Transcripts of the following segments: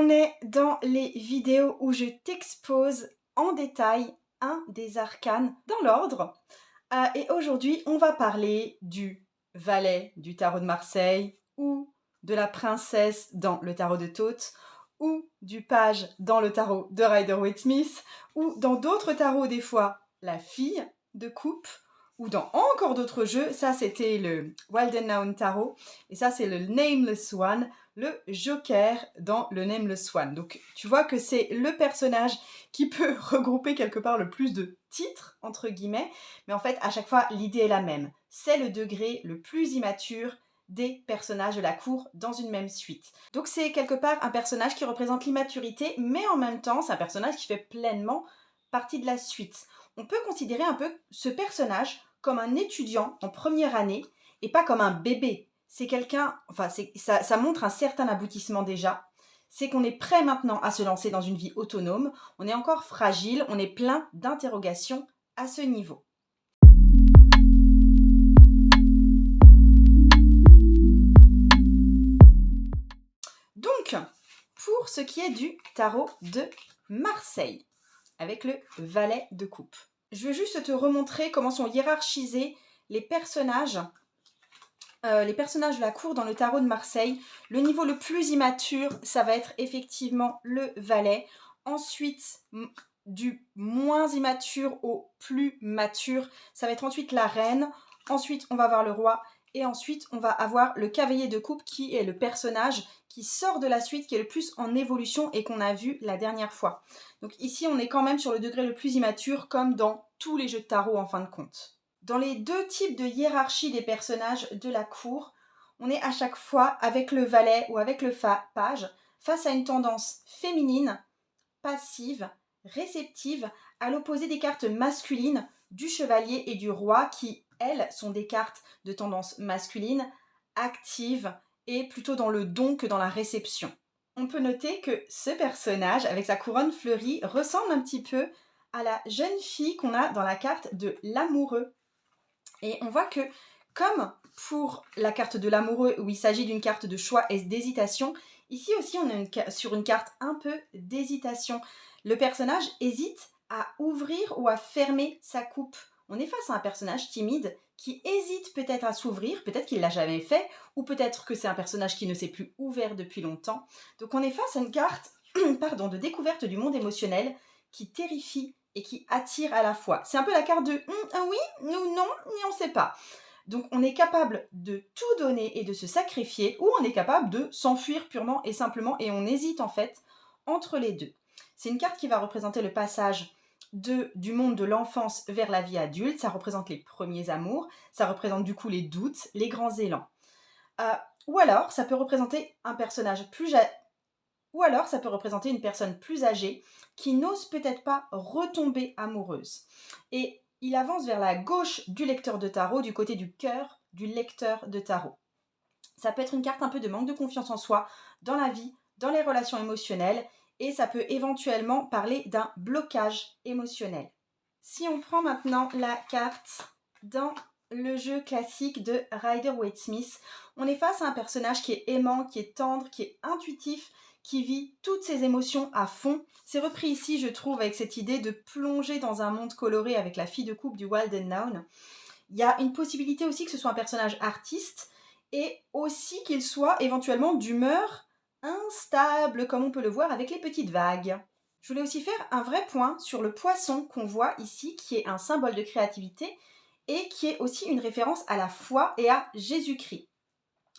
on est dans les vidéos où je t'expose en détail un des arcanes dans l'ordre. Et aujourd'hui, on va parler du valet du tarot de Marseille, ou de la princesse dans le tarot de Thoth, ou du page dans le tarot de Rider-Waite-Smith, ou dans d'autres tarots des fois, la fille de coupe, ou dans encore d'autres jeux. Ça, c'était le Wild and Noun Tarot, et ça, c'est le Nameless One, le Joker dans le Nameless One. Donc, tu vois que c'est le personnage qui peut regrouper quelque part le plus de titres, entre guillemets, mais en fait, à chaque fois, l'idée est la même. C'est le degré le plus immature des personnages de la cour dans une même suite. Donc c'est quelque part un personnage qui représente l'immaturité, mais en même temps, c'est un personnage qui fait pleinement partie de la suite. On peut considérer un peu ce personnage comme un étudiant en première année et pas comme un bébé. C'est quelqu'un, enfin ça montre un certain aboutissement déjà. C'est qu'on est prêt maintenant à se lancer dans une vie autonome. On est encore fragile, on est plein d'interrogations à ce niveau. Donc, pour ce qui est du tarot de Marseille, avec le valet de coupe, je vais juste te remontrer comment sont hiérarchisés les personnages de la cour dans le tarot de Marseille. Le niveau le plus immature, ça va être effectivement le valet. Ensuite, du moins immature au plus mature, ça va être ensuite la reine. Ensuite, on va avoir le roi. Et ensuite, on va avoir le cavalier de coupe qui est le personnage qui sort de la suite, qui est le plus en évolution et qu'on a vu la dernière fois. Donc ici, on est quand même sur le degré le plus immature, comme dans tous les jeux de tarot en fin de compte. Dans les deux types de hiérarchie des personnages de la cour, on est à chaque fois avec le valet ou avec le page face à une tendance féminine, passive, réceptive, à l'opposé des cartes masculines du chevalier et du roi qui, elles, sont des cartes de tendance masculine, active et plutôt dans le don que dans la réception. On peut noter que ce personnage, avec sa couronne fleurie, ressemble un petit peu à la jeune fille qu'on a dans la carte de l'amoureux. Et on voit que, comme pour la carte de l'amoureux où il s'agit d'une carte de choix et d'hésitation, ici aussi on est sur une carte un peu d'hésitation. Le personnage hésite à ouvrir ou à fermer sa coupe. On est face à un personnage timide qui hésite peut-être à s'ouvrir, peut-être qu'il ne l'a jamais fait, ou peut-être que c'est un personnage qui ne s'est plus ouvert depuis longtemps. Donc on est face à une carte de découverte du monde émotionnel qui terrifie et qui attire à la fois. C'est un peu la carte de oui, nous non, ni on ne sait pas. Donc on est capable de tout donner et de se sacrifier, ou on est capable de s'enfuir purement et simplement, et on hésite en fait entre les deux. C'est une carte qui va représenter le passage du monde de l'enfance vers la vie adulte. Ça représente les premiers amours, ça représente du coup les doutes, les grands élans. Ou alors ça peut représenter un personnage ou alors ça peut représenter une personne plus âgée qui n'ose peut-être pas retomber amoureuse. Et il avance vers la gauche du lecteur de tarot, du côté du cœur du lecteur de tarot. Ça peut être une carte un peu de manque de confiance en soi, dans la vie, dans les relations émotionnelles, et ça peut éventuellement parler d'un blocage émotionnel. Si on prend maintenant la carte dans le jeu classique de Rider-Waite-Smith, on est face à un personnage qui est aimant, qui est tendre, qui est intuitif, qui vit toutes ses émotions à fond. C'est repris ici, je trouve, avec cette idée de plonger dans un monde coloré avec la fille de coupe du Wild and Noun. Il y a une possibilité aussi que ce soit un personnage artiste et aussi qu'il soit éventuellement d'humeur instable, comme on peut le voir avec les petites vagues. Je voulais aussi faire un vrai point sur le poisson qu'on voit ici, qui est un symbole de créativité et qui est aussi une référence à la foi et à Jésus-Christ.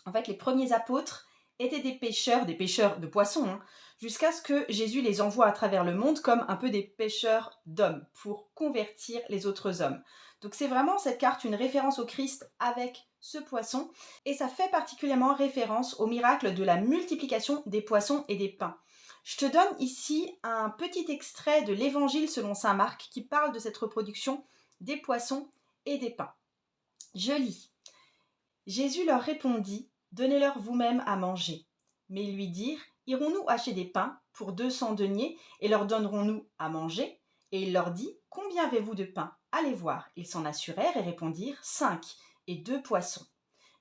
En fait, les premiers apôtres étaient des pêcheurs de poissons, jusqu'à ce que Jésus les envoie à travers le monde comme un peu des pêcheurs d'hommes pour convertir les autres hommes. Donc c'est vraiment cette carte une référence au Christ avec ce poisson, et ça fait particulièrement référence au miracle de la multiplication des poissons et des pains. Je te donne ici un petit extrait de l'Évangile selon saint Marc qui parle de cette reproduction des poissons et des pains. Je lis. Jésus leur répondit: « Donnez-leur vous-même à manger. » Mais ils lui dirent: « Irons-nous acheter des pains pour 200 deniers et leur donnerons-nous à manger ?» Et il leur dit: « Combien avez-vous de pain ? Allez voir. » Ils s'en assurèrent et répondirent: « 5 et 2 poissons. »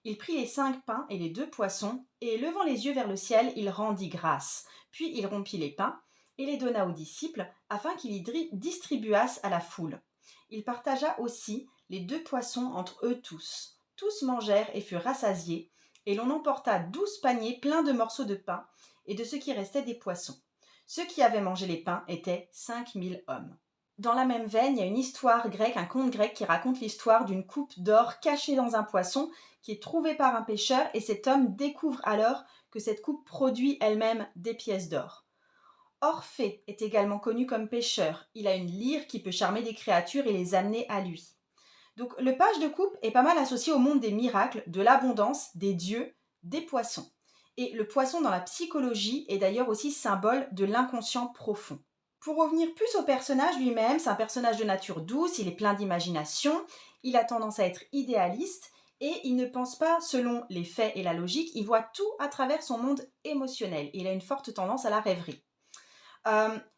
Il prit les 5 pains et les 2 poissons, et levant les yeux vers le ciel, il rendit grâce. Puis il rompit les pains et les donna aux disciples, afin qu'ils y distribuassent à la foule. Il partagea aussi les 2 poissons entre eux tous. Tous mangèrent et furent rassasiés, et l'on emporta 12 paniers pleins de morceaux de pain et de ce qui restait des poissons. Ceux qui avaient mangé les pains étaient 5000 hommes. Dans la même veine, il y a une histoire grecque, un conte grec qui raconte l'histoire d'une coupe d'or cachée dans un poisson qui est trouvée par un pêcheur, et cet homme découvre alors que cette coupe produit elle-même des pièces d'or. Orphée est également connu comme pêcheur. Il a une lyre qui peut charmer des créatures et les amener à lui. Donc le page de coupe est pas mal associé au monde des miracles, de l'abondance, des dieux, des poissons. Et le poisson dans la psychologie est d'ailleurs aussi symbole de l'inconscient profond. Pour revenir plus au personnage lui-même, c'est un personnage de nature douce, il est plein d'imagination, il a tendance à être idéaliste et il ne pense pas selon les faits et la logique, il voit tout à travers son monde émotionnel. Il a une forte tendance à la rêverie.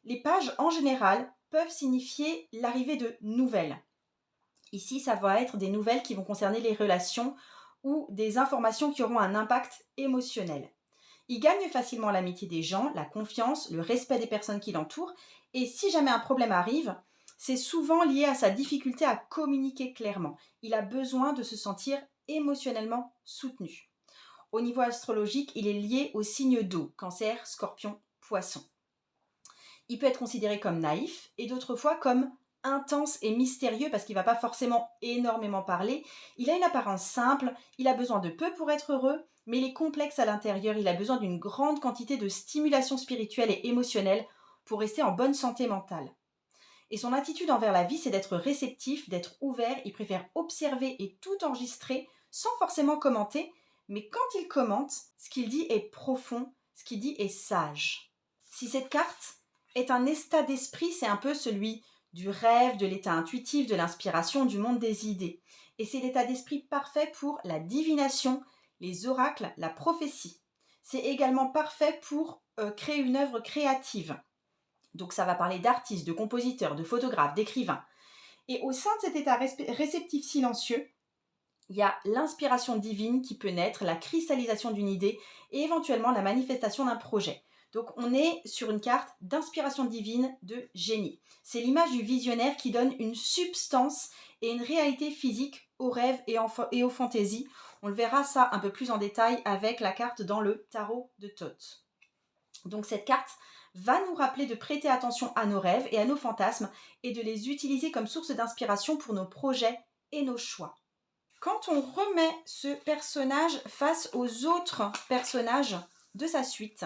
Les pages en général peuvent signifier l'arrivée de nouvelles. Ici, ça va être des nouvelles qui vont concerner les relations ou des informations qui auront un impact émotionnel. Il gagne facilement l'amitié des gens, la confiance, le respect des personnes qui l'entourent, et si jamais un problème arrive, c'est souvent lié à sa difficulté à communiquer clairement. Il a besoin de se sentir émotionnellement soutenu. Au niveau astrologique, il est lié au signe d'eau, Cancer, Scorpion, Poisson. Il peut être considéré comme naïf et d'autres fois comme intense et mystérieux parce qu'il ne va pas forcément énormément parler. Il a une apparence simple, il a besoin de peu pour être heureux, mais il est complexe à l'intérieur, il a besoin d'une grande quantité de stimulation spirituelle et émotionnelle pour rester en bonne santé mentale. Et son attitude envers la vie, c'est d'être réceptif, d'être ouvert, il préfère observer et tout enregistrer sans forcément commenter, mais quand il commente, ce qu'il dit est profond, ce qu'il dit est sage. Si cette carte est un état d'esprit, c'est un peu celui du rêve, de l'état intuitif, de l'inspiration, du monde des idées. Et c'est l'état d'esprit parfait pour la divination, les oracles, la prophétie. C'est également parfait pour créer une œuvre créative. Donc ça va parler d'artistes, de compositeurs, de photographes, d'écrivains. Et au sein de cet état réceptif silencieux, il y a l'inspiration divine qui peut naître, la cristallisation d'une idée et éventuellement la manifestation d'un projet. Donc on est sur une carte d'inspiration divine de génie. C'est l'image du visionnaire qui donne une substance et une réalité physique aux rêves et aux fantaisies. On le verra ça un peu plus en détail avec la carte dans le tarot de Thoth. Donc cette carte va nous rappeler de prêter attention à nos rêves et à nos fantasmes et de les utiliser comme source d'inspiration pour nos projets et nos choix. Quand on remet ce personnage face aux autres personnages de sa suite,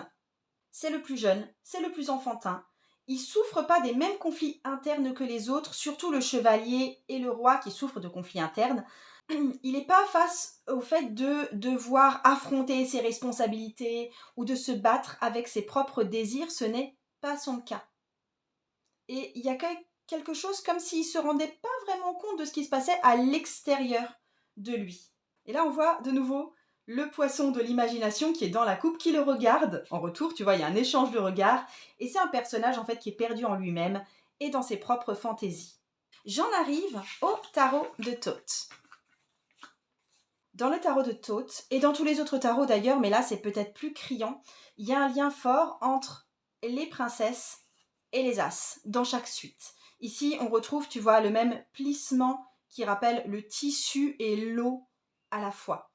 c'est le plus jeune, c'est le plus enfantin. Il souffre pas des mêmes conflits internes que les autres, surtout le chevalier et le roi qui souffrent de conflits internes. Il n'est pas face au fait de devoir affronter ses responsabilités ou de se battre avec ses propres désirs, ce n'est pas son cas. Et il y a quelque chose comme s'il ne se rendait pas vraiment compte de ce qui se passait à l'extérieur de lui. Et là on voit de nouveau le poisson de l'imagination qui est dans la coupe, qui le regarde en retour, tu vois, il y a un échange de regards, et c'est un personnage en fait qui est perdu en lui-même et dans ses propres fantaisies. J'en arrive au tarot de Thoth. Dans le tarot de Thoth, et dans tous les autres tarots d'ailleurs, mais là c'est peut-être plus criant, il y a un lien fort entre les princesses et les as dans chaque suite. Ici on retrouve, tu vois, le même plissement qui rappelle le tissu et l'eau à la fois.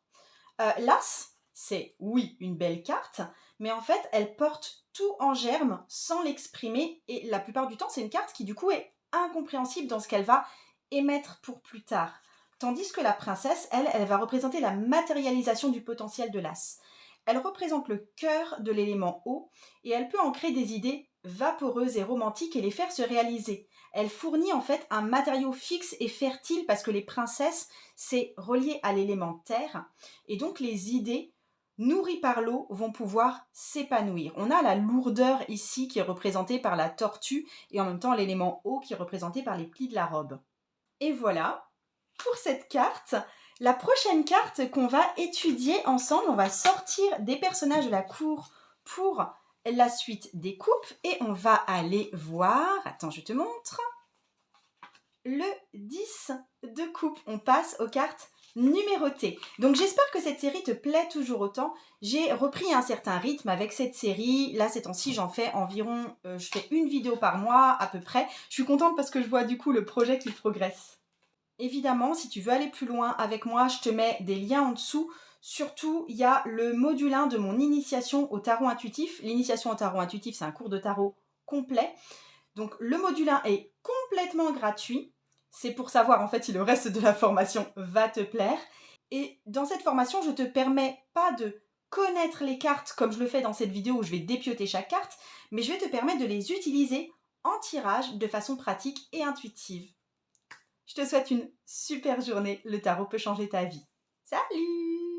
L'as, c'est oui une belle carte, mais en fait elle porte tout en germe sans l'exprimer, et la plupart du temps c'est une carte qui du coup est incompréhensible dans ce qu'elle va émettre pour plus tard. Tandis que la princesse, elle va représenter la matérialisation du potentiel de l'as. Elle représente le cœur de l'élément eau et elle peut ancrer des idées vaporeuses et romantiques et les faire se réaliser. Elle fournit en fait un matériau fixe et fertile parce que les princesses, c'est relié à l'élément terre et donc les idées nourries par l'eau vont pouvoir s'épanouir. On a la lourdeur ici qui est représentée par la tortue et en même temps l'élément eau qui est représenté par les plis de la robe. Et voilà pour cette carte. La prochaine carte qu'on va étudier ensemble, on va sortir des personnages de la cour pour la suite des coupes et on va aller voir, attends je te montre, le 10 de coupe. On passe aux cartes numérotées. Donc j'espère que cette série te plaît toujours autant. J'ai repris un certain rythme avec cette série. Là, ces temps-ci, j'en fais environ, je fais une vidéo par mois à peu près. Je suis contente parce que je vois du coup le projet qui progresse. Évidemment, si tu veux aller plus loin avec moi, je te mets des liens en dessous. Surtout, il y a le module 1 de mon initiation au tarot intuitif. L'initiation au tarot intuitif, c'est un cours de tarot complet. Donc le module 1 est complètement gratuit. C'est pour savoir en fait si le reste de la formation va te plaire. Et dans cette formation, je ne te permets pas de connaître les cartes comme je le fais dans cette vidéo où je vais dépioter chaque carte, mais je vais te permettre de les utiliser en tirage de façon pratique et intuitive. Je te souhaite une super journée, le tarot peut changer ta vie. Salut!